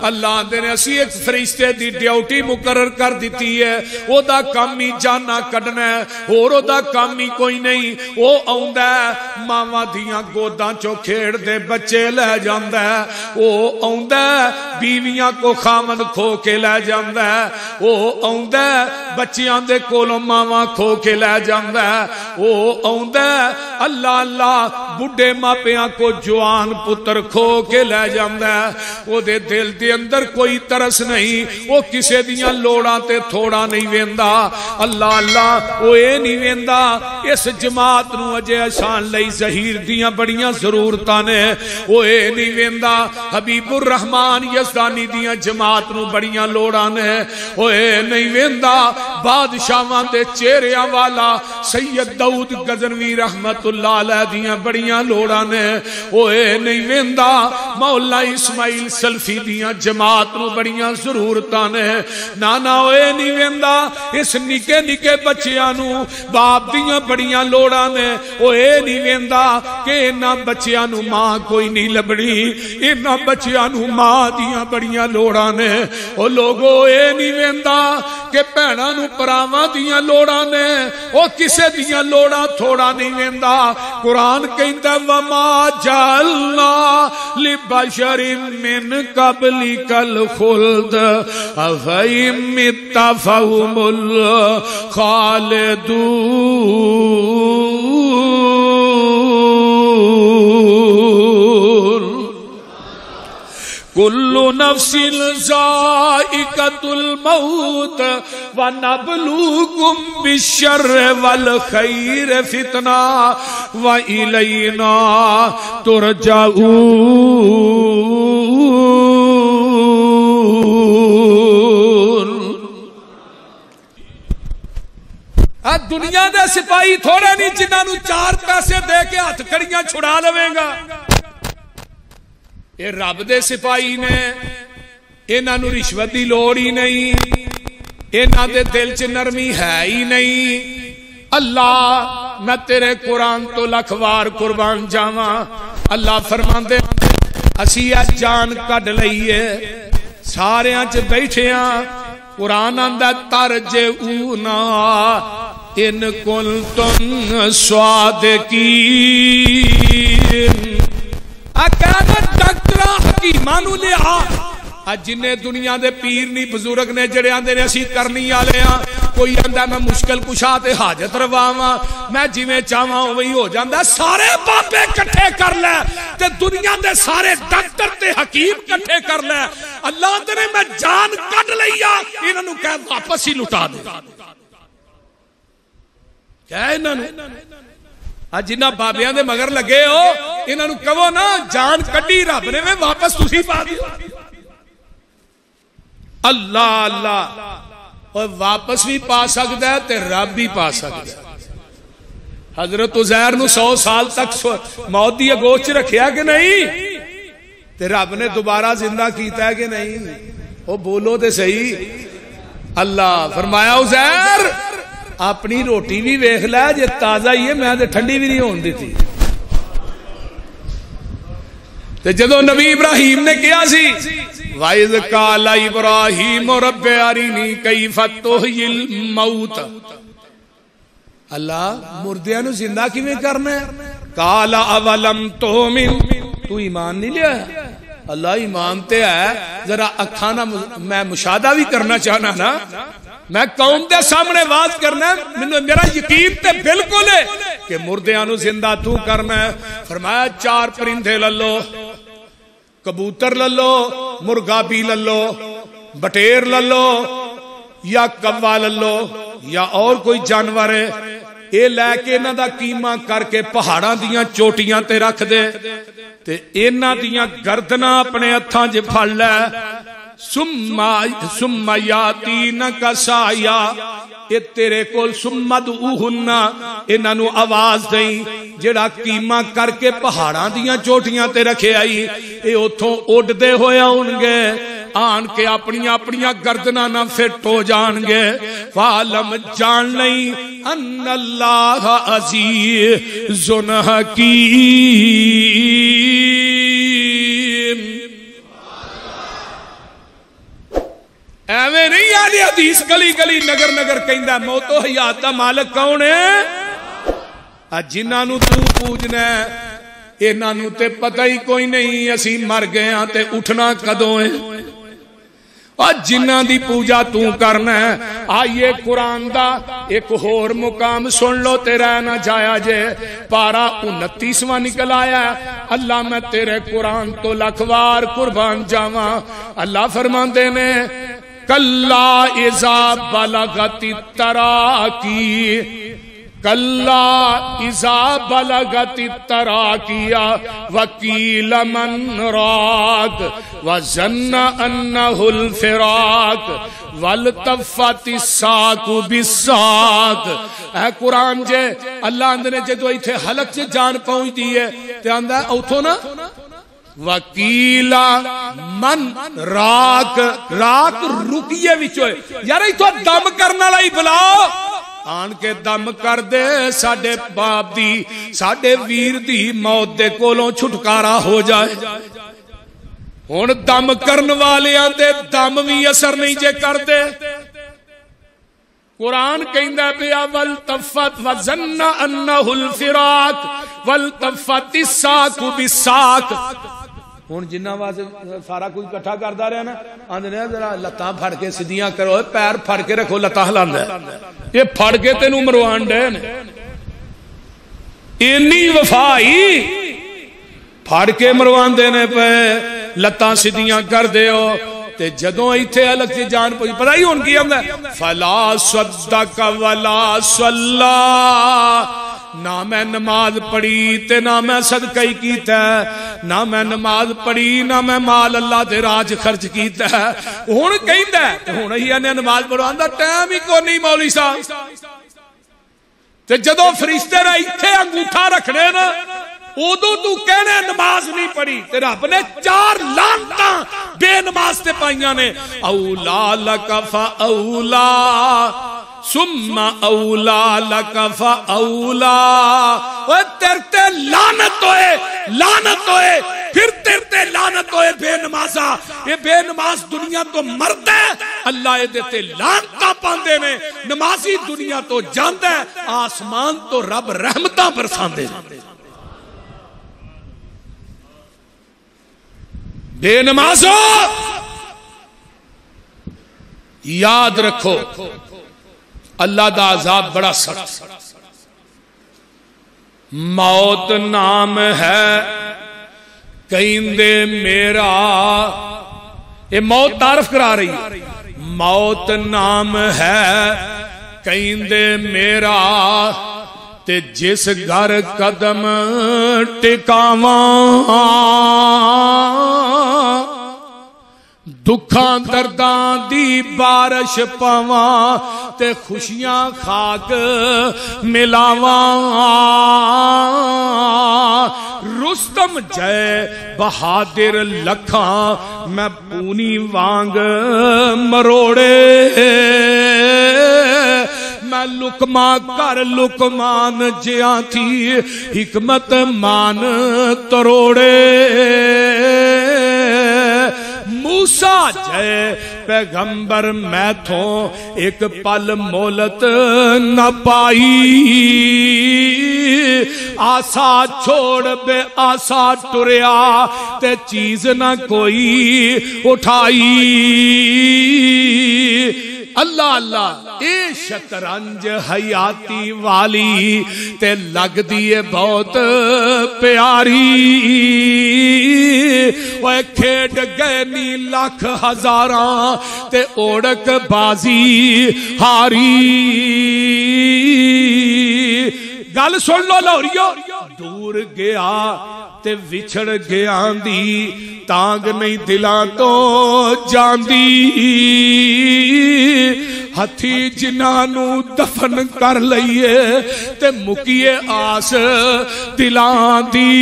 اللہ دے نے اسی ایک فرشتے دی ڈیوٹی مقرر کر دیتی ہے، او دا کام ہی جانا کڈنا ہے، اور او دا کام ہی کوئی نہیں۔ او آوندا ہے ماواں دیاں گوداں چوں کھیڑ دے بچے لے جاندا ہے، او آوندا ہے بیویاں کو خامن کھو کے لے جاندا ہے، او آوندا ہے بچیاں دے کولوں ماواں کھو کے لے جاندا ہے، او آوندا ہے اللہ اللہ بڈھے ماپیاں کو جوان پتر کھو کے لے جاندا ہے۔ او دے دل دے اندر کوئی ترس نہیں، وہ کسے دیاں لوڑاں تے تھوڑا نہیں ویندا، اللہ اللہ وہ اے نہیں ویندا اس جماعت نو اجے آسان لئی ظہیر دیاں بڑیاں ضرورتاں نے، وہ اے نہیں ویندا حبیب الرحمن یزدانی دیاں جماعت نو بڑیاں لوڑاں نے، وہ اے نہیں ویندا بادشاہاں دے چہریاں والا سید داؤد غزنوی رحمت اللہ علیہ دیاں بڑیاں لوڑاں نے، وہ اے نہیں ویندا مولا اسماعیل سلفی دیاں جماعت نو بڑیاں ضرورتاں نے، نانا اوے نہیں ویندا اس نکے نکے بچیاں نو باپ دیاں بڑیاں لوڑاں نے، اوے نہیں ویندا کہ انہاں بچیاں نو ماں کوئی نہیں لبڑی، انہاں بچیاں نو ماں دیاں بڑیاں لوڑاں نے، او لوگو اے نہیں ویندا کہ بھیناں نو پراواں دیاں لوڑاں نے، او کسے دیاں لوڑاں تھوڑا نہیں ویندا۔ قرآن کہندا وما جعلنا لبشر من قبلک الخلد افئن مت فهم الخالدون کل نفس ذائقۃ الموت ونبلوکم بالشر والخیر فتنہ وإلینا ترجعون۔ دنیا دے سپاہی تھوڑے نہیں جنہاں نو 4 پیسے دے کے ہاتھ کڑیاں چھڑا لویں گا، اے رب دے سپاہی نے، انہاں نو رشوت دی لوڑ ہی نہیں، انہاں دے دل چ نرمی ہے ہی نہیں۔ اللہ میں تیرے قرآن تو لکھ وار قربان جاواں، اللہ فرماندے اسی جان کڈ لئیے ساریاں چ بیٹھے ہاں، قرآن آندا ترجعونا ان کنتم صادقین۔ کہنا ڈاکٹراں حکیماں نو لیا، جنہیں دنیا دے پیر نہیں بزرگ نے جڑے آندے نے اسی کرنی والے ہاں، کوئی آندا میں مشکل کشا تے حاجت رواواں، میں جویں چاہواں وہی ہو جاندا، سارے بابے کٹھے کر لے تے دنیا دے سارے ڈاکٹر تے حکیم کٹھے کر لے، اللہ تے نے میں جان کڈ لئی آ، انہاں نو کہہ واپس ہی لٹا دے۔ کیا انہاں نو جنہاں بابیاں دے مگر لگے ہو انہاں نو کہو نا جان کڈی رب نے میں واپس تسی پا دیو۔ اللہ اللہ اور واپس بھی پا سکتا ہے تے رب بھی پا سکتا ہے۔ حضرت عزیر نو 100 سال تک موت دی اگوچ رکھیا کہ نہیں، تے رب نے دوبارہ زندہ کیتا ہے کہ نہیں، وہ بولو تے صحیح۔ اللہ فرمایا عزیر اپنی روٹی بھی ویکھ لے جے تازہ ہی ہے، میں تے ٹھنڈی بھی نہیں ہون دیتی۔ تے جدو نبی ابراہیم نے کیا سی وَإِذْ قَالَ إِبْرَاهِيمُ رَبِّ أَرِنِي كَيْفَ تُحْيِي الْمَوْتَ، اللہ مردیاں نو زندہ کیویں کرنا ہے؟ قَالَ أَوَلَمْ تُؤْمِنْ، تو ایمان نہیں لیا ہے؟ اللہ ایمان تے ہے، ذرا اکھاں نہ میں مشاہدہ بھی کرنا چاہنا نا، میں قوم دے سامنے واز کرنا ہے، میرا یقین تے بالکل ہے کہ مردیاں نو زندہ تو کرنا ہے۔ فرمایا 4 پرندے للو، کبوتر للو، مرغا بھی للو، بٹیر للو یا کوا للو یا اور کوئی جانور ہے، اے لے کے انہاں دا قیمہ کر کے پہاڑاں دیاں چوٹیاں تے رکھ دے تے انہاں دیاں گردناں اپنے ہتھاں وچ پھڑ لے، ثم یاتینک سعیا، اے تیرے کول سمد اوہنا انہاں نو آواز دیں، جڑا قیمہ کر کے پہاڑاں دیاں چوٹیاں تے رکھے آئی، اے اتھوں اڑ دے ہویا ہون گے، آن کے اپنی گردناں نہ فٹ ہو جان گے۔ فعلم جان لئی ان اللہ عزیز حکیم۔ ایویں نہیں آدھی حدیث گلی گلی نگر نگر کہندا موت و حیات دا مالک کون ہے؟ جنہاں نو تو پوجنا انہاں نو تے پتہ ہی کوئی نہیں اسی مر گئے ہاں تے اٹھنا کدوں ہے، اور جنہاں دی پوجا تو کرنا ہے۔ آئیے قرآن دا ایک اور مقام سن لو تے رہ نہ جایا جے، پارا 29واں نکل آیا ہے۔ اللہ میں تیرے قرآن تو لکھوار قربان جاواں، اللہ فرماندے نے کلا اذا بلغت التراقی، کلا اذا بلغت التراقی وقیل من راق وظن انہ الفراق والتفت الساق بالساق۔ اے قرآن جے اللہ اندر نے جدو ایتھے حلق سے جان پہنچ دی ہے تے آندہ ہے اوتھو نا وکیل من راک، راک رکیے وچوئے یار ایتھو دم کرنا لائی بلاؤ، آن کے دم کر دے ساڑے باپ دی ساڑے ویر دی موت دے کولوں چھٹکارا ہو جائے۔ ہون دم کرن والے آندے دم بھی اثر نہیں جے کر دے۔ قرآن کہندہ بیا والتفت وظن انہ الفراق والتفت الساق بالساق۔ ہون جنہ واسے سارا کوئی کٹھا کردہ رہے نا آندھنے ذرا لتاں پھڑ کے سدیاں کرو، پیر پھڑ کے رکھو لتاں ہلاندہ ہے، یہ پھڑ کے تینوں مروان ڈے نے اینی وفائی پھڑ کے مروان دینے پہ لتاں سدیاں کر دے ہو تے جدوں ایتھے الگ سے جان پوچھ پتہ ہی ان کی ہم ہے فلا صدق ولا صلی، نہ میں نماز پڑھی تے نہ میں صدقہ ہی کیتا ہے، نہ میں نماز پڑھی نہ میں مال اللہ دے راج خرچ کیتا ہے۔ ہون کہندہ ہے ہون ہی انہیں نماز پڑھو آندہ ٹائم ہی کو نہیں مولی صاحب تے جدو فرشتے رہا ایتھے انگوٹھا رکھنے نا ادو تو کہنے نماز نہیں پڑھی تے رب نے 4 لعنتاں بے نماز تے پائیاں نے اولا لک فاولا ثم اولا لک فاولا، اوہ تیرتے لعنت ہوئے پھر تیرتے لعنت ہوئے بے نمازہ، یہ بے نماز دنیا تو مرد ہے اللہ یہ دیتے لعنتاں پاندے میں، نمازی دنیا تو جاندے آسمان تو رب رحمتاں برساندے۔ بے نمازو یاد رکھو اللہ دا عذاب بڑا سخت، موت نام ہے کہندے میرا، یہ موت تعارف کرا رہی ہے، موت نام ہے کہندے میرا تے جس گھر قدم ٹکاواں دکھاں درداں دی بارش پاواں تے خوشیاں خاک ملاواں، رستم جے بہادر لکھاں میں پونی وانگ مروڑے، میں لکما کر لکمان جیاں تھی حکمت مان تروڑے، موسیٰ جے پیغمبر میں تھوں ایک پل مولت نہ پائی، آسا چھوڑ بے آسا ٹریا تے چیز نہ کوئی اٹھائی۔ اللہ اللہ اے شطرنج حیاتی والی تے لگ دیئے بہت پیاری، وہ کھیڑ گئے نی لاکھ ہزاراں تے اوڑک بازی ہاری۔ گل سن لو لاہوریو، دور گیا تے وچھڑ گیا دی تانگ نہیں دلاں تو جاندی، ہتھی جنانو دفن کر لئیے تے مکیے آس دلاں دی۔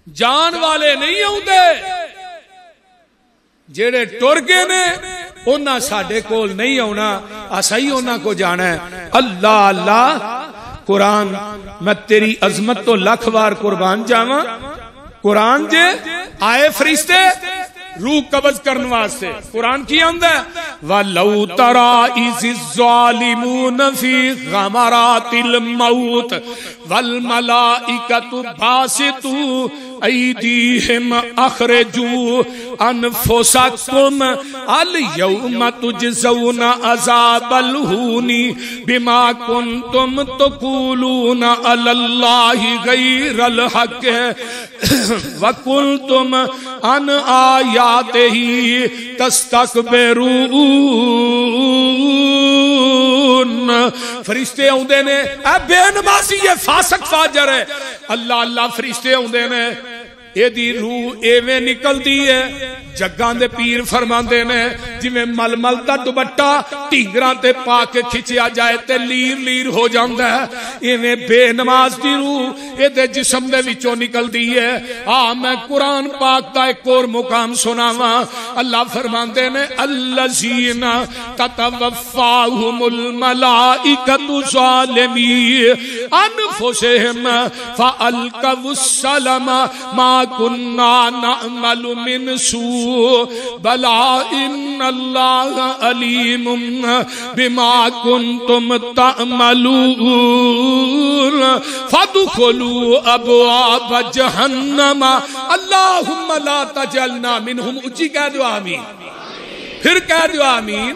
جان والے نہیں ہوں دے جیڑے ٹر گئے نے انہاں ساڑھے کول نہیں ہونا، اسائی انہاں کو جانا ہے۔ اللہ اللہ قرآن میں تیری عظمت تو لکھ بار قربان جاواں، قرآن جے آئے فرشتے روح قبض کرنے واسطے قرآن کی آندا ہے وَلَوْ تَرَى إِذِ الظَّالِمُونَ فِي غَمَرَاتِ الْمَوْتِ وَالْمَلَائِكَةُ بَاسِطُو أَيْدِيهِمْ أَخْرِجُوا أَنفُسَكُمْ الْيَوْمَ تُجْزَوْنَ عَذَابَ الْهُونِ بِمَا كُنْتُمْ تَقُولُونَ عَلَى اللَّهِ غَيْرَ الْحَقِّ وَقُلْتُمْ عَنْ آيَاتِهِ تَسْتَكْبِرُونَ فرشتے ہوندے نے اے بے نمازی یہ فاسق فاجر ہے اللہ اللہ فرشتے ہوندے نے اے دی روح ایویں نکل دی ہے جگاں دے پیر فرماندے نے جویں مل مل دا دوپٹہ ٹینگراں تے پا کے کھچیا جائے تے لیر لیر ہو جاندا ہے ایویں بے نماز دی روح اے دے جسم دے وچوں نکل دی ہے میں قرآن پاک دا ایک اور مقام سناواں اللہ فرماندے نے الذین تتوفاہم الملائکۃ ظالمی انفسہم فالقوا السلام ما كنا نعمل من سوء بلا ان اللہ علیم بما کنتم تعملون فادخلوا ابواب جہنم اللہم لا تجعلنا منہم اچھی کہہ دو آمین پھر کہہ دو آمین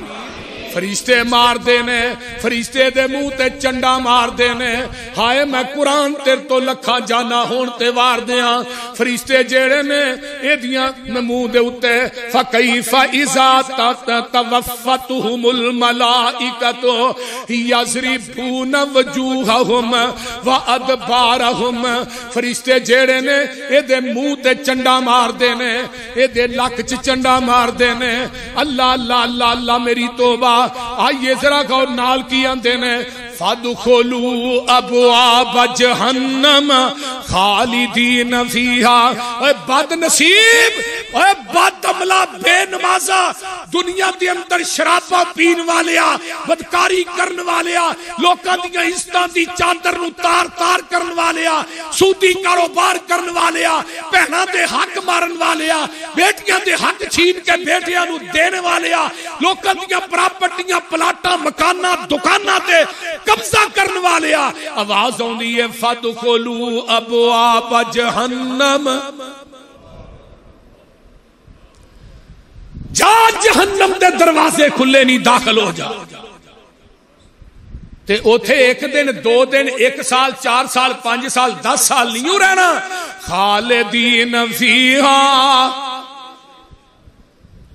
فرشتے مار دینے فرشتے دے منہ تے چنڈا مار دینے ہائے میں قرآن تیر تو لکھا جانا ہون تے وار دیاں فرشتے جیڑے نے اے دیاں منہ دے اتے فَكَيْفَ إِذَا تَوَفَّتُهُمُ الْمَلَائِكَةُ يَضْرِبُونَ وُجُوهَهُمْ وَأَدْبَارَهُمْ فرشتے جیڑے نے اے دے منہ تے چنڈا مار دینے اے دے لک چ چنڈا مار دینے اللہ اللہ اللہ اللہ میری توبہ آئیے ذرا غور نال کی آندے نے فَادْخُلُوا أَبْوَابَ جَهَنَّمَ خَالِدِينَ فِيهَا اے بد نصیب اے بد عملہ بے نمازہ دنیا دے اندر شرابہ پین والیا بدکاری کرن والیا لوکاں دیاں عزتاں دی چادر نو تار تار کرن والیا سودی کاروبار کرن والیا بہناں دے حق مارن والیا بیٹیاں دے حق چھین کے بیٹیاں نو دینے والیا لوکاں دیاں پراپرٹیاں پلاٹاں مکاناں دکاناں تے قبضہ کرنے والیا آواز ہوندی ہے فَادْخُلُوا أَبْوَابَ جَهَنَّمَ جا جہنم دے دروازے کھلے نہیں داخل ہو جا تے اوتھے ایک دن دو دن ایک سال 4 سال 5 سال 10 سال نہیں رہنا خالدین فیہا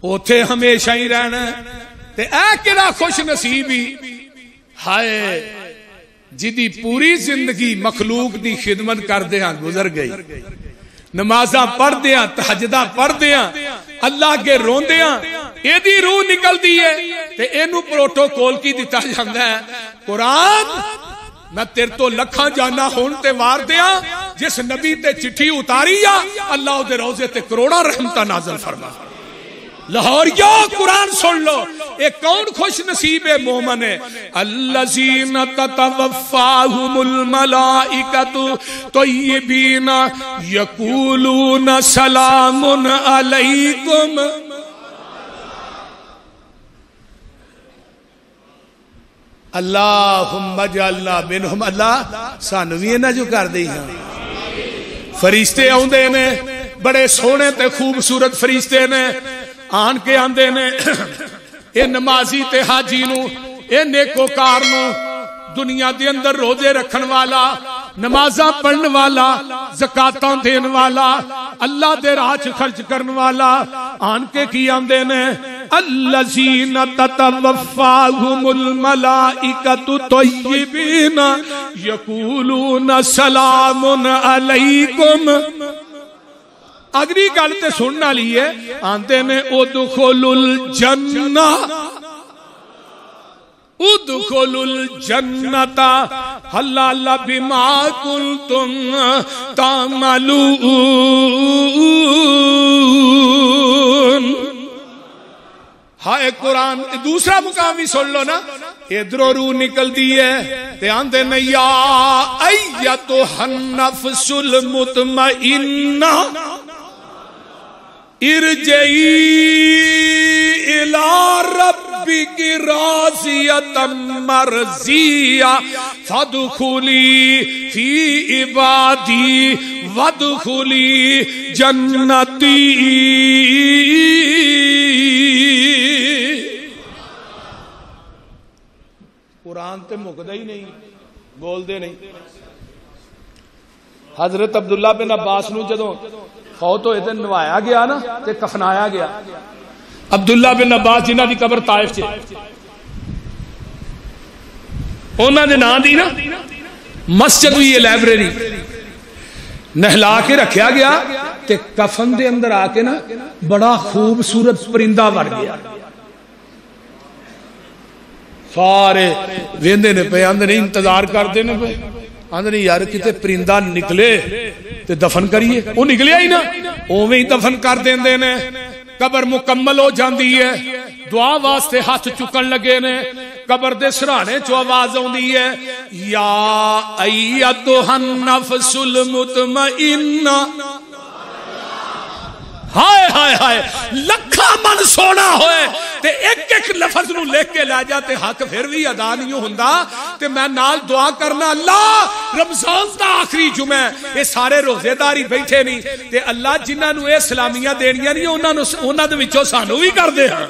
اوتھے ہمیشہ ہی رہنا تے اے کیڑا خوش نصیبی ہائے جدی پوری زندگی مخلوق دی خدمت کر دیاں گزر گئی نمازاں پڑھ دیاں تہجداں پڑھ دیاں اللہ کے رون دیاں اے دی روح نکل دی ہے تے اینو پروٹوکول کی دیتا جاندہ ہے قرآن میں تیر تو لکھاں جانا ہون تے وار دیاں جس نبی تے چٹھی اتاری یا اللہ دے روزے تے کروڑا رحمتہ نازل فرما لاہوریو قرآن سن لو ایک کون خوش نصیب مومن ہے الذین تتوفاہم الملائکۃ طیبین یقولون سلام علیکم اللہم اجعلنا منہم اللہ سانوی نہ جو کر دی ہیں فرشتے آندے نے بڑے سونے تے خوبصورت فرشتے نے آن کے آندے نے اے نمازی تے حاجی نو اے نیکوکار نو دنیا دے اندر روزے رکھن والا نمازاں پڑھن والا زکاتاں دین والا اللہ دے راہ چ خرچ کرن والا آن کے کی آندے نے الذین تتوفاہم الملائکۃ طیبین یقولون سلام علیکم اگلی گل تے سننا لیے آندے نے ادخلوا الجنہ ادخلوا الجنہ حلال بما کنتم تعملون ہائے قرآن دوسرا مقام بھی سن لو نا ادھروں روح نکل دی ہے تے آندے نے یا ایتھا النفس المطمئنہ ارجعی الی ربک راضیۃ مرضیہ فادخلی فی عبادی وادخلی جنتی. قرآن تے مکدا ہی نہیں، بول دے نہیں. حضرت عبداللہ بن عباس نو جدوں فوت ہوئے تے نوایا گیا نا تے کفنایا گیا. عبداللہ بن عباس جنہاں دی قبر طائف چ انہاں دے نام دی نا مسجد ہوئی ہے، لائبریری نہلا کے رکھیا گیا تے کفن دے اندر آ کے نا بڑا خوبصورت پرندہ وڑ گیا. سارے ویندے نے پے آندے نے انتظار کرتے نے پے آندے نے یار کتے پرندہ نکلے تے دفن کریے. وہ نکلیا ہی نا اوویں ہی دفن کر دیندے نے. قبر مکمل ہو جاندی ہے، دعا واسطے ہاتھ چکن لگے نے، قبر دے سرانے چو آواز آندی ہے یا ایتھا النفس المطمئنہ. ہائے ہائے ہائے لکھا من سونا ہوئے تے ایک ایک لفظ نو لکھ کے لے جاتے حق پھر بھی ادا نہیں ہوندا. تے میں نال دعا کرنا اللہ رمضان دا آخری جمعہ یہ سارے روزے داری بیٹھے نہیں تے اللہ جنہاں نو اے سلامیاں دینیاں نہیں انہاں دے وچوں سانو بھی کر دے ہاں.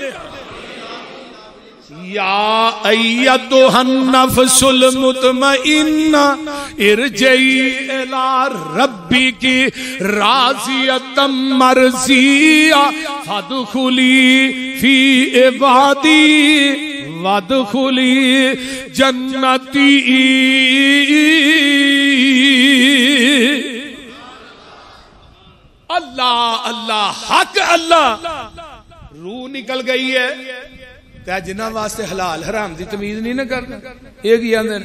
یا ایتھا النفس المطمئنہ ارجعی الی ربک راضیۃ مرضیہ فادخلی فی عبادی وادخلی جنتی. اللہ اللہ حق اللہ. روح نکل گئی ہے تے جنہاں واسطے حلال حرام دی تمیز نہیں نہ کرنا. یہ کی آندے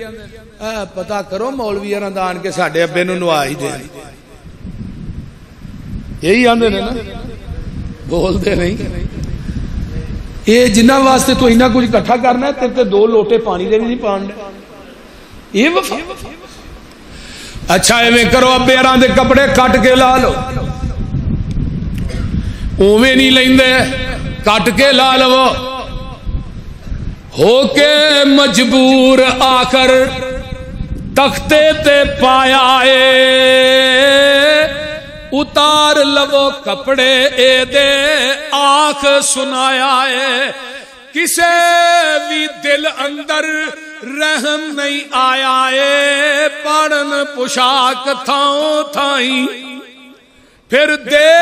پتہ کرو مولویاں دا آن کے ساڈے ابے نو نوا ہی دے. یہی آندے نے نا، بول دے نہیں. یہ جنہاں واسطے تو اتنا کچھ اکٹھا کرنا ہے تے تے 2 لوٹے پانی دے بھی نہیں پان دے. یہ وفا. اچھا ایویں کرو ابے ہراں دے کپڑے کٹ کے لا لو، اوویں نہیں لیندے کٹ کے لا لو. ہو کے مجبور آخر تختے تے پایا اتار لو کپڑے اے دے آنکھ سنایا کسے بھی دل اندر رحم نہیں آیا پڑھن پوشاک تھاؤں تھائیں پھر دے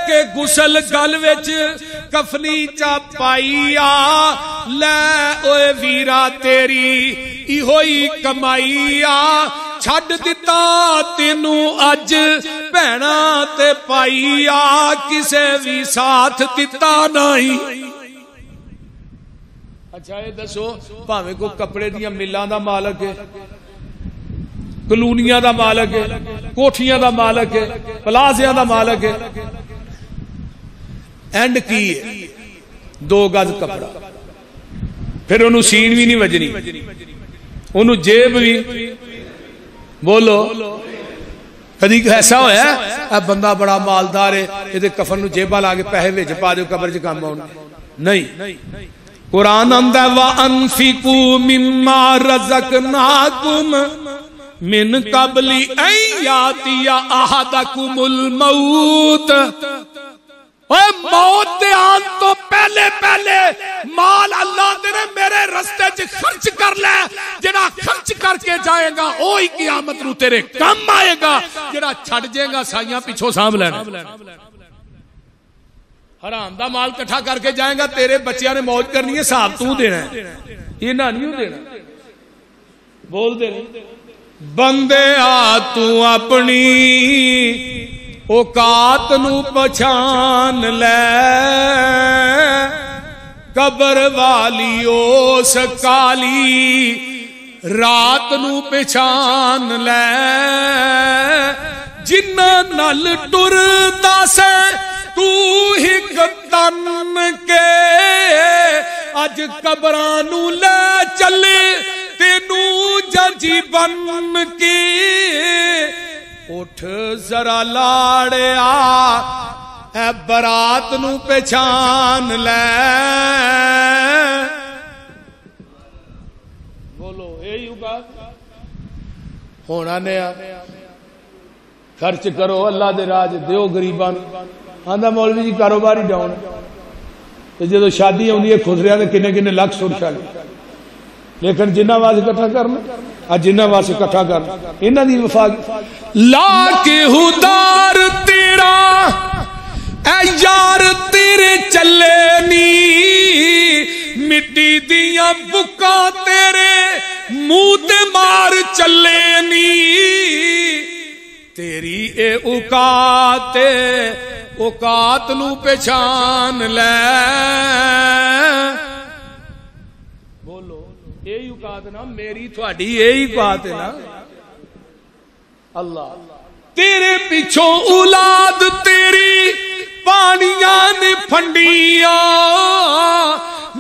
کے گسل گل وچ کفنی چا پائیا لے اوے ویرا تیری ایہوئی کمائیا چھڈ دتا تینو اج بہنا تے پائیا کسے بھی ساتھ دتا نہیں. اچھا یہ دسو بھاویں کو کپڑے دیاں ملاں دا مالک ہے، کلونیاں دا مالک ہے، کوٹھیاں دا مالک ہے، پلازیاں دا مالک ہے، اینڈ کی ہے 2 گز کپڑا پھر انہوں سین بھی نہیں وجنی، انہوں جیب بھی بولو. کدی ایسا ہویا ہے اب بندہ بڑا مالدار ہے یہ کفن نو جیبا لا کے پیسے وچ پا دیو قبر چ کام آؤں نہیں. قرآن آندا ہے وَأَنفِقُوا مِمَّا رَزَقْنَاكُمْ من قبل ان یاتی احدکم الموت. موت دے آن تو پہلے مال اللہ دے میرے رستے چ خرچ کر لے. جڑا خرچ کر کے جائے گا وہی قیامت نو تیرے کم آئے گا، جڑا چھڈ جائے گا سائیاں پیچھوں سانبھ لینا. حرام دا مال کٹھا کر کے جائے گا تیرے بچیاں نے موج کرنی ہے، حساب تو دینا ہے، یہ نہ نہیں دینا. بول دے بندے آ تو اپنی اوقات نو پہچان لے، قبر والی اس کالی رات نو پہچان لے. جنہ نل ٹردا سے تو ہک تن کے اج قبرانو لے چل جج بن کے اٹھ ذرا لاڑیا اے برات نو پہچان لے بولو یہی ہوگا ہونا نیا خرچ کرو اللہ دے راج دیو غریبان آندا مولوی جی کاروبار ہی ڈاؤن تے جدوں شادی ہوندی ہے خسریاں دے کنے کنے لاکھ سور شالی لیکن جنہ واسطے اکٹھا کرنا اج جنہ واسطے اکٹھا کرنا انہاں دی وفا لا کے ہدار تیرا اے یار تیرے چلے نی مٹی دیاں بکاں تیرے منہ تے مار چلے نی تیری اے اوقات نو پہچان لے بولو یہی اوقات نا میری تھوڑی یہی بات ہے نا اللہ تیرے پیچھوں اولاد تیری پانیاں نے پھنڈیاں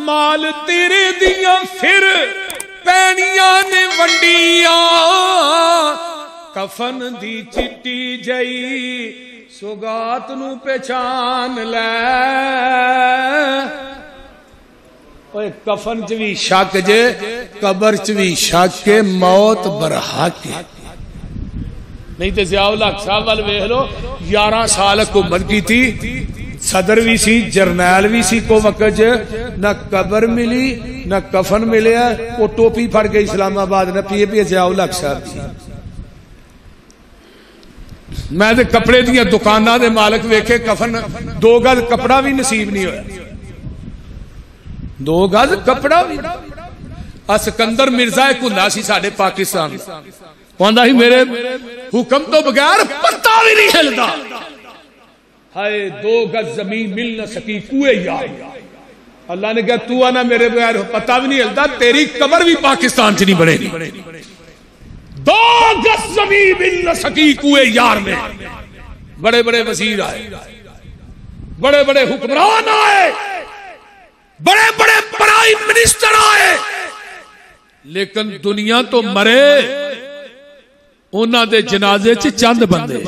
مال تیرے دیاں پھر پینیاں نے ونڈیاں کفن دی چٹی جئی سوگات نو پہچان لے اوے کفن چ وی شک جے قبر چ وی شک کے موت برحق ہے نہیں تے ضیاء الحق صاحب وال ویکھ لو 11 سال حکومت کی تھی صدر بھی سی جرنیل بھی سی کو وقت نہ قبر ملی نہ کفن ملیا وہ ٹوپی پھڑ کے اسلام آباد نہ پیے پیے ضیاء الحق صاحب سی میں دے کپڑے دیا دکانہ دے مالک ویکھے کفن 2 گز کپڑا بھی نصیب نہیں ہویا 2 گز کپڑا بھی اسکندر مرزا ایک ہوندا سی ساڈے پاکستان کہندا ہی میرے حکم تو بغیر پتہ بھی نہیں ہلدا ہائے 2 گز زمین مل نہ سکی کوئے یار اللہ نے کہا تو آنا میرے بغیر پتہ بھی نہیں ہلدا تیری قبر بھی پاکستان چ نہیں بنے گی 2 گز زمین مل نہ سکی کوئے یار میں بڑے بڑے وزیر آئے بڑے بڑے حکمران آئے بڑے بڑے پرائم منسٹر آئے لیکن دنیا تو مرے انہاں دے جنازے چ چند بندے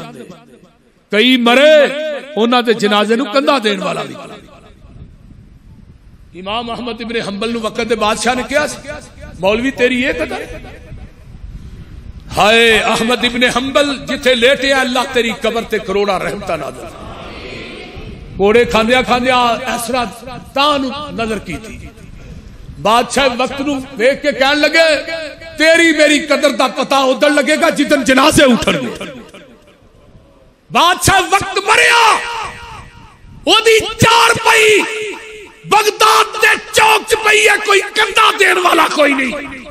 کئی مرے انہاں دے جنازے نو کندھا دین والا بھی امام احمد ابن حنبل نو وقت دے بادشاہ نے کیا مولوی تیری یہ قدر ہائے احمد ابن حنبل جتھے لیٹے اللہ تیری قبر تے کروڑا رحمتہ نازل کوڑے کھاندیا کھاندیا ایسرا تان نظر کی تھی بادشاہ وقت نو دیکھ کے کہنے لگے تیری میری قدر دا پتہ ادھر لگے گا جدن جنازے اٹھن گے بادشاہ وقت مریا او دی 4 پئی بغداد دے چوک چ پئی ہے کوئی کندھا دین والا کوئی نہیں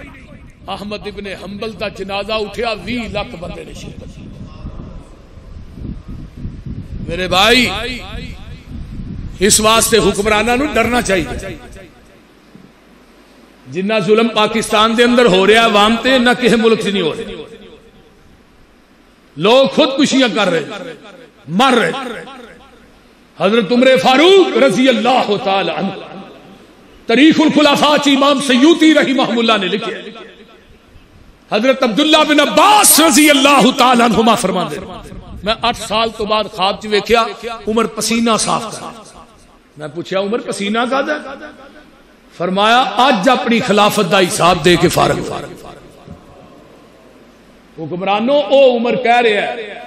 احمد ابن حنبل دا جنازہ اٹھیا 20 لاکھ بندے نے شرکت میرے بھائی اس واسطے حکمراناں نو ڈرنا چاہیے جنہ ظلم پاکستان دے اندر ہو رہا ہے عوام تے نہ کسی ملک سے نہیں ہو رہا لوگ خودکشیاں کر رہے مر رہے حضرت عمر فاروق رضی اللہ تعالی عنہ تاریخ الخلفاء امام سیوطی رحمہ اللہ نے لکھے حضرت عبداللہ بن عباس رضی اللہ تعالی عنہما فرماندے میں 8 سال تو بعد خواب چ ویکھیا عمر پسینہ صاف کر میں پوچھا عمر پسینہ کادا فرمایا آج اپنی خلافت دا حساب دے کے فارغ حکمرانوں او عمر کہہ رہے ہیں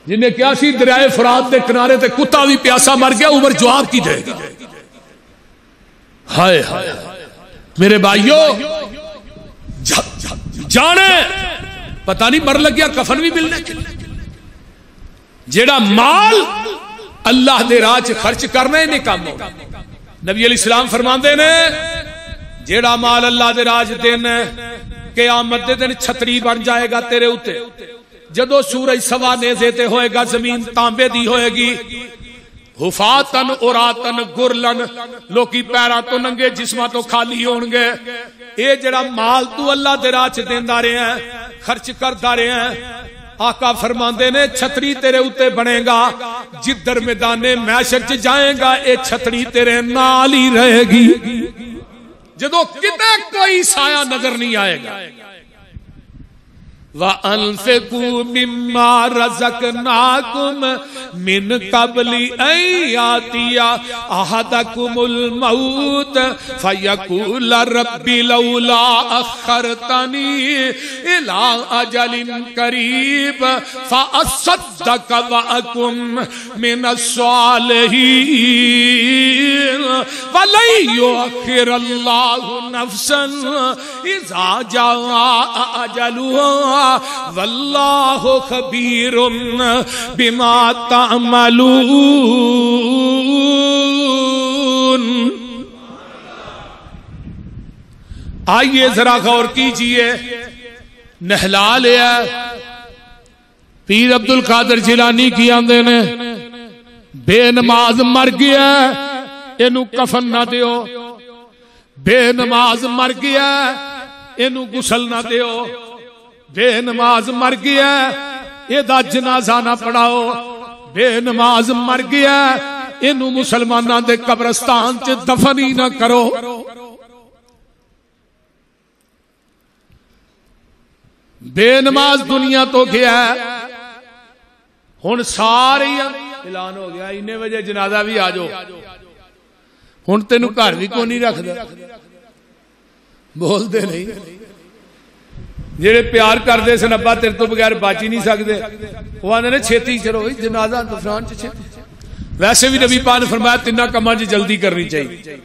جنہیں کیا سی دریائے فرات دے کنارے تے کتا بھی پیاسا مر گیا عمر جواب کی دے گا ہائے ہائے میرے بھائیو جانے پتہ نہیں مر لگیا کفن بھی ملنے کے جیڑا مال اللہ دے راہ چ خرچ کرنا ہی نہیں کام ہو نبی علیہ السلام فرماندے نے جیڑا مال اللہ دے راہ چ دینا قیامت دے دن چھتری بن جائے گا تیرے اوتے جدو سورج سوا نیزے تے ہوئے گا زمین تانبے دی ہوئے گی حفاتن اوراتن گرلن لوکی پیرا تو ننگے جسمہ تو خالی ہونگے اے جڑا مال تو اللہ دے راہ چ دیندا رہے ہیں خرچ کردا رہے ہیں آقا فرماندے نے چھتری تیرے اوتے بنے گا جدھر میدان معاشر چ جائیں گا اے چھتری تیرے نال ہی رہے گی جدو کتے کوئی سایہ نظر نہیں آئے گا وَأَنفِقُوا مِمَّا رَزَقْنَاكُمْ مِنْ قَبْلِ أَنْ يَأْتِيَ أَحَدَكُمُ الْمَوْتُ فَيَقُولَ رَبِّ لَوْلَا أَخَّرْتَنِي إِلَى أَجَلٍ قَرِيبٍ فَأَصَّدَّقَ وَأَكُن مِنَ الصَّالِحِينَ وَلَن يُؤَخِّرَ اللَّهُ نَفْسًا إِذَا جَاءَ أَجَلُهَا واللہ خبیر بما تعملون. آئیے ذرا غور کیجئے. نہلا لیا پیر عبد القادر جیلانی کی آندے نے بے نماز مر گیا اینو کفن نہ دیو. بے نماز مر گیا اینو غسل نہ دیو. بے نماز مر گیا یہ دا جنازہ نہ پڑھاؤ. بے نماز مر گیا انہوں مسلمانوں دے قبرستان چ دفن ہی نہ کرو. بے نماز دنیا تو گیا ہن سارے اعلان ہو گیا انہیں وجہ جنازہ بھی آ جاؤ. ہن تینوں گھر بھی کوئی نہیں رکھدا. بول دے نہیں جڑے پیار کردے سن ابا تیرے تو بغیر بچ ہی نہیں سکتے وہ آندے نے چھیتی چلو جنازہ دفنان چ چھیتی. ویسے بھی نبی پاک نے فرمایا تیناں کماں چ جلدی کرنی چاہیے.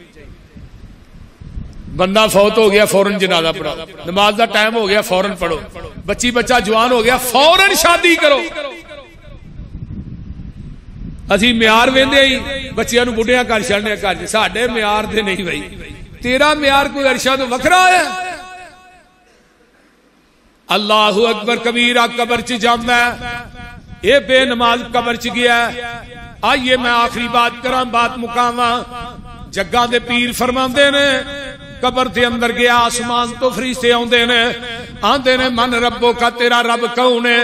بندہ فوت ہو گیا فوراً جنازہ پڑھو. نماز دا ٹائم ہو گیا فوراً پڑھو. بچی بچہ جوان ہو گیا فوراً شادی کرو. اسی معیار ویندے ہی بچیاں نوں بڈھیاں کر چھڑنے گھر ساڈے معیار دے نہیں بھائی. تیرا معیار کوئی عرشہ تو وکھرا ہے. اللہ اکبر کبیرہ قبر چ جاندہ ہے اے بے نماز قبر چ گیا ہے. آئیے میں آخری بات کراں بات مقاماں. جگاں دے پیر فرماندے نے قبر دے اندر گیا آسمان تو فرشتے آندے نے آندے نے من ربو کا تیرا رب کون ہے.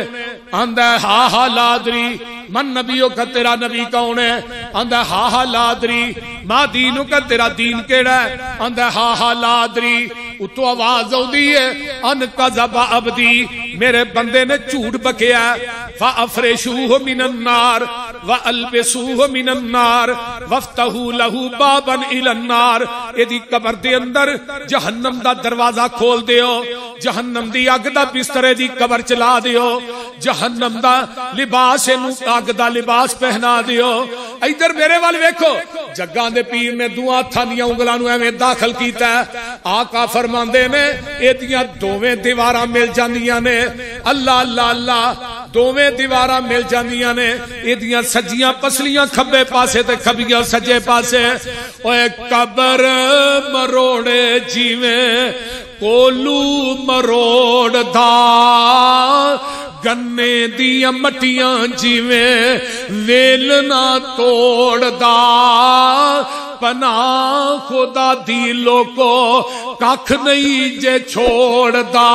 آندا ہے ہا ہا لادری. من نبیوں کا تیرا نبی کون ہے. آندا ہے ہا ہا لادری. ما دینوں کا تیرا دین کیڑا ہے. آندا ہے ہا ہا لادری. اتو آواز آؤندی ہے ان کذب عبدی میرے بندے نے جھوٹ بکیا ہے. فافرشوہ من النار والبسوہ من النار وافتحوا له بابا الى النار. ایدی قبر دے اندر جہنم دا دروازہ کھول دیو. جہنم دی اگ دا بستر دی قبر چلا دیو. جہنم دا لباس نو اگ دا لباس پہنا دیو. ادھر میرے وال ویکھو جگاں دے پیر نے دعا تھانیاں انگلاں نو ایویں داخل کیتا ہے. آقا فرماندے نے ایدیاں دوویں دیواراں مل جاندیاں نے. اللہ اللہ اللہ دوویں دیواراں مل جاندیاں نے. ایدیاں سجیاں پسلیاں کھبے پاسے تے کھبیاں سجے پاسے. اوے قبر مروڑے جیویں کولو مروڑ دا گنے دیاں مٹیاں جیویں ویل نہ توڑ دا. پناہ خدا دی لوکو ککھ نہیں جے چھوڑ دا.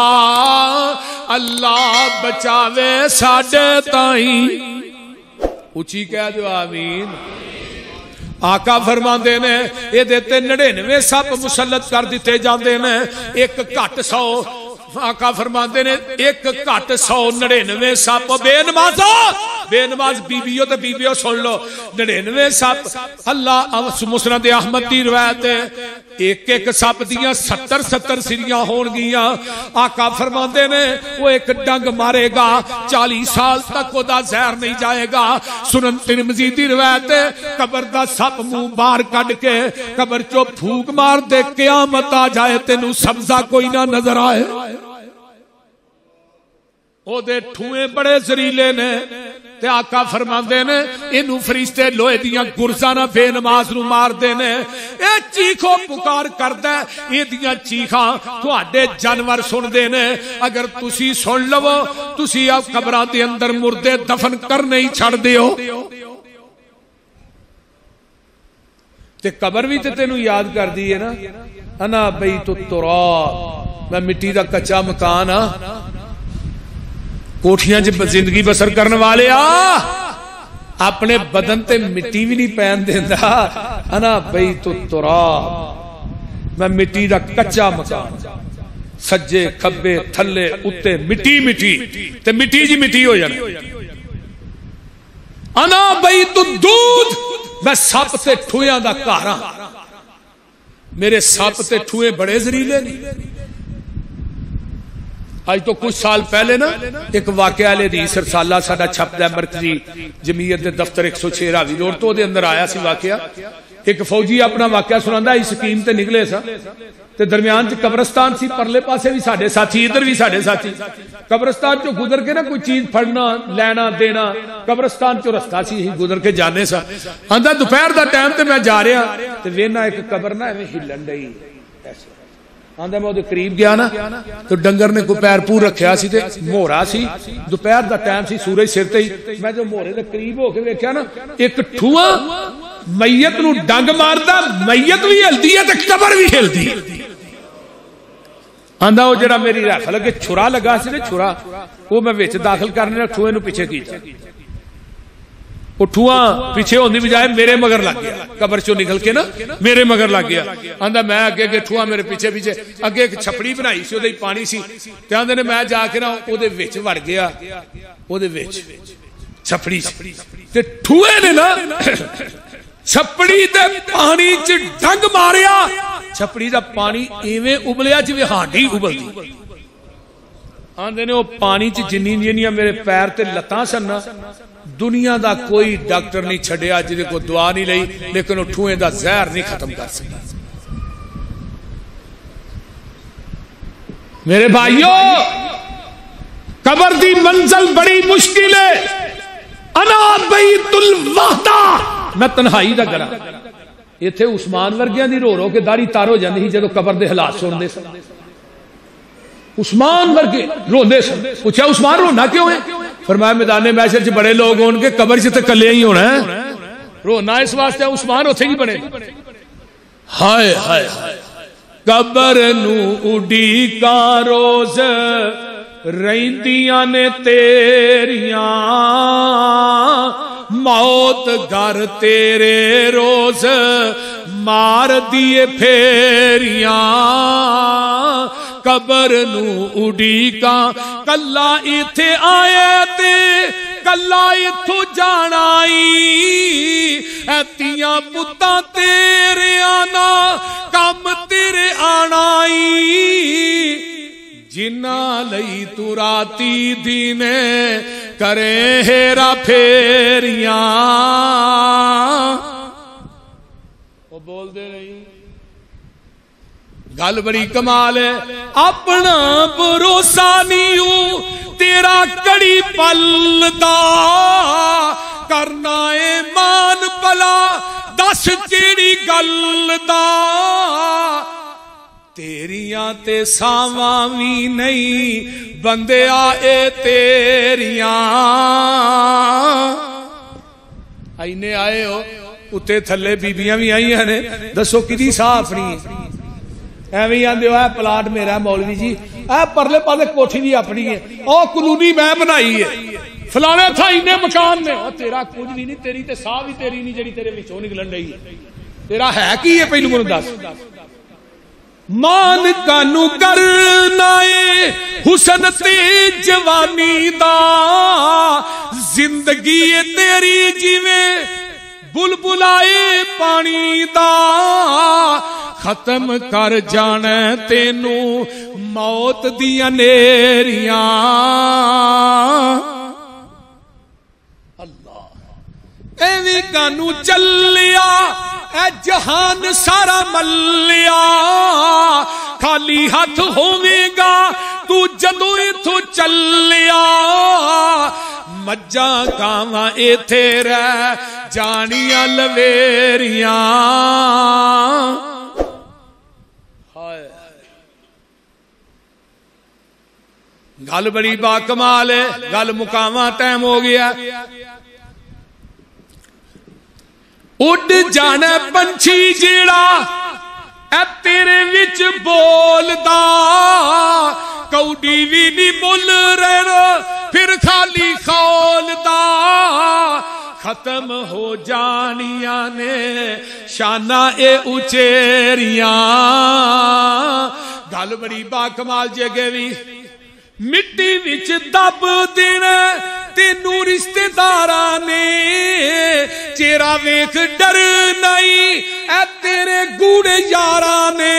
اللہ بچاوے ساڈے تائیں. اچھی کہہ دو آمین. آقا فرماندے نے اے دیتے 99 سپ مسلط کر دیتے جاندے نے ایک گھٹ 100. آقا فرماندے نے ایک گھٹ 199 سپ بے نمازا بے نماز بیبیوں تے بیبیوں سن لو 99 سپ. اللہ مسند احمد دی روایت ہے ایک ایک سپ دیاں 70 سریاں ہون گیاں. آقا فرماندے نے وہ ایک ڈنگ مارے گا 40 سال تک وہ دا زہر نہیں جائے گا. سنن ترمذی دی روایت ہے قبر دا سپ منہ باہر کڈ کے قبر چو پھوک مار دے قیامت آ جائے تینوں سبزہ کوئی نہ نظر آئے. او دے ٹھوئے بڑے زریلے نے تے آقا فرماندے نے انہوں فرشتے لوہے دیاں گرزاں نہ بے نماز نو مار دے نے. اے چیخو پکار کردہ اے دیاں چیخاں تواڈے جانور سن دے نے. اگر تسی سن لو تسی اب قبراں دے اندر مردے دفن کرنے ہی چھڑ دیو. تے قبر بھی تے تینوں یاد کر دی ہے نا انا بیت التراب میں مٹی دا کچا مکان ہاں. کوٹھیاں جب زندگی بسر کرنے والے اپنے بدن تے مٹی بھی نہیں پہن دیندا. انا بیت التراب میں مٹی دا کچا مکان. سجے کھبے تھلے اتے مٹی مٹی تے مٹی جی مٹی ہو جانا. انا بیت الدود میں سپ تے ٹھویاں دا گھر ہاں. میرے سپ تے ٹھوئے بڑے زریلے نہیں. آج تو کچھ سال پہلے نا ایک واقعہ لے دی سرسالہ ساڈا چھپدا مرکزی جمعیت دے دفتر 106 راوی روڈ تو دے اندر آیا سی واقعہ. ایک فوجی اپنا واقعہ سناندا اس سکیم تے نکلے سا تے درمیان چ قبرستان سی, پرلے پاسے بھی ساڈے ساتھی, ادھر بھی ساڈے ساتھی. قبرستان چوں گزر کے نا کوئی چیز پھڑنا لینا دینا, قبرستان چوں رستہ سی گزر کے جانے سا. آندا دوپہر دا ٹائم تے میں جا رہا تے وینا ایک قبر نا ایویں ہلن ڈئی. آندا میں اودے قریب گیا نا تو ڈنگر نے کوئی پیر پور رکھیا سی تے مہرا سی, دوپہر دا ٹائم سی, سورج سر تے ہی. میں جو مہرے دے قریب ہو کے ویکھیا نا ایک ٹھواں میت نو ڈنگ ماردا, میت بھی ہلدی ہے تے قبر بھی ہلدی. آندا وہ جڑا میری رائفل اگے چھرا لگا سی نا, چھرا وہ میں وچ داخل کرنے نال ٹھوئے نو پیچھے کیتا. وہ ٹھواں پیچھے ہونے بجائے میرے مگر لگ گیا, قبر چوں نکل کے نا میرے مگر لگ گیا. آندا میں اگے اگے ٹھواں میرے پیچھے پیچھے, اگے ایک چھپڑی بنائی سی اودے پانی سی تے آندے نے میں جا کے نا اودے وچ وڑ گیا. اودے وچ چھپڑی سی تے ٹھوئے نے نا چھپڑی دے پانی چ ڈنگ ماریا. چھپڑی دا پانی ایویں ابلیا جویں ہانڈی ابلدی. آندے نے وہ پانی چ جنیاں میرے پیر تے لتاں سن نا, دنیا دا کوئی ڈاکٹر نہیں چھڈیا جدے کو دعا نہیں لئی, لیکن وہ ٹھوئے دا زہر نہیں ختم کر سکا. میرے بھائیو قبر دی منزل بڑی مشکل ہے. انا بیت الوحدہ, میں تنہائی دا گھر. ایتھے عثمان ورگیاں دی رو رو کے داڑھی تار ہو جاندی جدوں قبر دے حالات سن دے سن. عثمان ورگے روندے سن. پوچھا عثمان رونا کیوں ہے؟ فرمایا میدان محشر چ بڑے لوگ ہون گے, قبر چ تے کلے ہی ہونا ہے. رونا اس واسطے عثمان اوتھے ہی بنے. ہائے ہائے قبر نو اڈی کا روز رہندیاں نے تیریاں, موت گھر تیرے روز مار دیے پھیریاں. قبر نو اڈی کا کلا ایتھے آئے تے کلا ایتھوں جانائی, ایتیاں پتاں تیرے آنا کم تیرے آنائی. جنہ لئی تو راتی دینے کرے ہیرا پھیریاں. وہ بول دے نہیں, گل بڑی کمال ہے. اپنا بھروسہ نہیں تیرا کڑی پل دا, کرنا اے مان پلا دس کیڑی گل دا. تیریاں تے ساواں وی نہیں بندیا اے تیریاں. اینے آئے ہو اتے تھلے بیبیاں بھی آئی ہیں نے, دسو کدی ساہ اپنی ایویں آندے ہو پلاٹ میرا مولوی جی, اے پرلے پاسے کوٹھی بھی اپنی ہے, او کلونی میں بنائی ہے, فلانے تھا اینے مکان میں. تیرا کچھ بھی نہیں, تیری تے ساہ بھی تیری نہیں جڑی تیرے وچوں نکلن رہی ہے. تیرا ہے کی ہے پہلو مینوں دس. مان کانو کرنا اے حسن تے جوانی دا, زندگی تیری جویں بلبلائے پانی دا, ختم کر جانا تینو موت دیاں نیریاں. اللہ ایویں کانو چلیا اے جہان سارا ملیا, خالی ہاتھ ہوویں گا تو جدوں ایتھوں چلیا. مجھاں کاواں ایتھے رہ جانیاں لویریاں. گل بڑی با کمال ہے, گل مقاماں ٹائم ہو گیا. اڈ جانا پنچھی جیڑا اے تیرے وچ بولدا, کوڈی وی نہیں مل رہنا پھر خالی کھولدا. ختم ہو جانیاں نے شانہ اے اچیریاں, گل بڑی با کمال جگہ بھی مٹی وچ دب دینا تینوں رشتے داراں نے چہرہ ویکھ ڈر نہیں اے تیرے گوڑے یاراں نے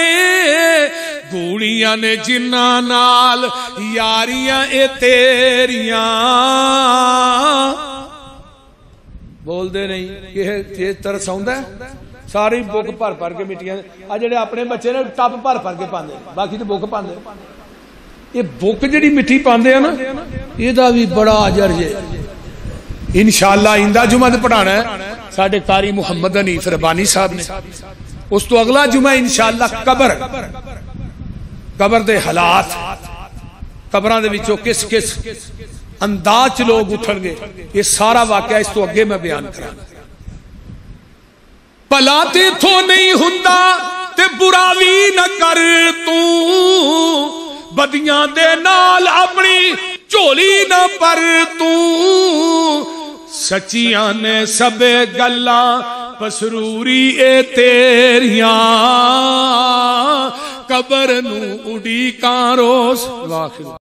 گوڑیاں نے جنہاں نال یاریاں اے تیریاں بول دے نہیں یہ ترس آوندا ہے ساری بک بھر بھر کے مٹیاں آ جڑے اپنے بچے نے ٹپ بھر بھر کے پاندے باقی تو بک پاندے یہ بک جڑی مٹی پاندے ہیں نا یہ دا بھی بڑا اجر ہے انشاءاللہ آئندہ جمعہ پڑھانا ہے ساڈے قاری محمد حنیف ربانی صاحب نے اس تو اگلا جمعہ انشاءاللہ قبر دے حالات قبراں دے وچوں کس کس انداز لوگ اٹھن گے یہ سارا واقعہ اس تو اگے میں بیان کراں بھلا تے تھو نہیں ہوندا تے برا وی نہ کر تو بدیاں دے نال اپنی چولی نہ پر تو سچیاں نے سب گلاں پسروری اے تیریاں قبر نو اڈی کاں روز واخر